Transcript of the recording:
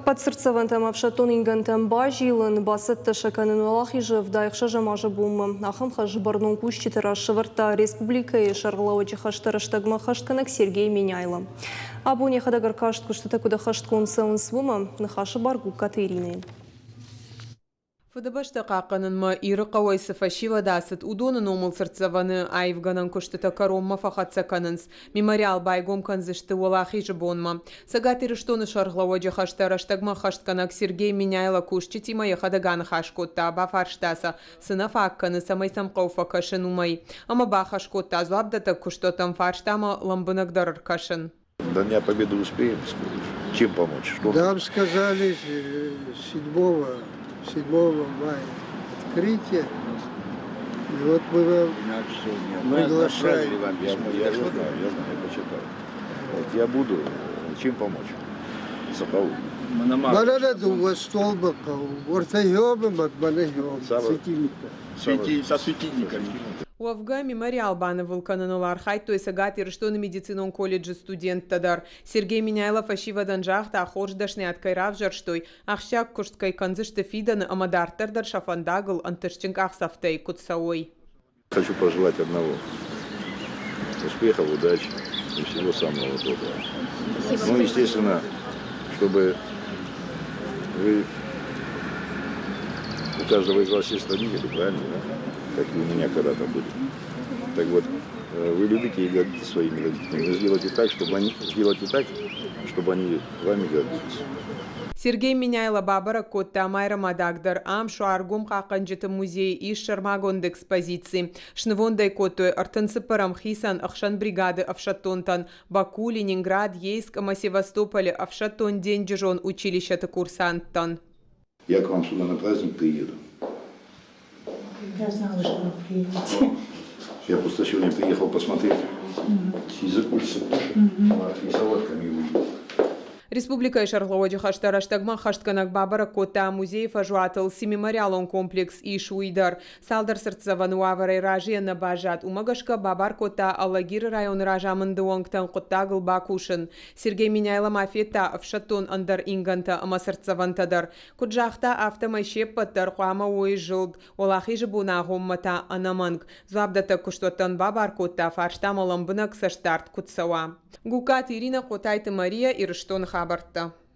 Подсырцевантам авшатон ингантам бажилын басытты шаканын олахижы вдайықша жамажы бумы. Ахым хажы барнун кущитара шывырта республика и шарғылауы жихаштары штагма хаштканак Сергей Меняйлы. Абуне хадагар кашт куштата куда хашткон саун свума нахашы баргу Катерины. Фыдабашта қаққанынма иры қауайсы фашива дасыт удоны номыл сыртсаваны айвганан күштіта каромма фахатса канынс. Мемориал байгом канзышты олахи жыбонма. Сагатыры штоны шарғлауа жахаштара штагма хаштканак Сергей Меняйлы кушчитима яхадаган хашкотта ба фарштаса. Сына факканы самайсам қауфа кашын умай. Ама ба хашкотта злабдата куштотам фарштама ламбынак дарар кашын. До Дня Победы успеем? Чем помочь? Что? Нам сказали 7 мая открытие. И вот мы вам приглашаем. Я знаю, я почитаю. Вот я буду. Чем помочь? Сахау. Манаду столбака, ортайобым от манайом. Со светильниками. Уавга мемориал баны вулканынылар хайтой сагат ирыштоны медицинон колледжі студент тадар. Сергей Меняйлы фашивадан жақта ахорждашны аткайрав жарштой. Ахшак кушткай канзышты фиданы амадартардар шафандагыл антышчынк ахсафтай кутсауой. Хочу пожелать одного. Успехов, удачи и всего самого доброго. Ну, естественно, чтобы вы... У каждого из вас есть родители, правильно, да? Как и у меня когда-то были. Так вот, вы любите и гордитесь своими родителями. Но сделайте так, чтобы они вами гордились. Сергей Меняйлы бабара котта майра мадагдар ам шуаргум қақанжыты музей иш шармагонд экспозиции. Шнывондай коттой артынсыпарам хисан ахшан бригады Авшатонтан, Баку, Ленинград, Ейск, ама Севастополе, Авшатон день жон училища-то курсанттан. Я к вам сюда на праздник приеду. Я знала, что вы приедете. Я просто сегодня приехал посмотреть язык курса и салатками увидел. Республика и Шарловоджи хаштара штагма хаштканак бабара кота музей фажуатыл мемориалон комплекс и шуидар. Салдар сыртсавану аварай ражия на бажат. Умагашка бабар кота Аллагир район ража мандуонгтан коттагыл бакушын. Сергей Меняйлы мафета Авшатон андар инганта ама сыртсавантадар. Куджахта автомайшеппаттар хуама уи жылд. Олахи жыбуна гоммата анаманг. Зуабдата куштотан бабар кота фарштам аламбынак саштарт кутсава. Гукат Ирина Котайты Мария и Рыштон Хабарта.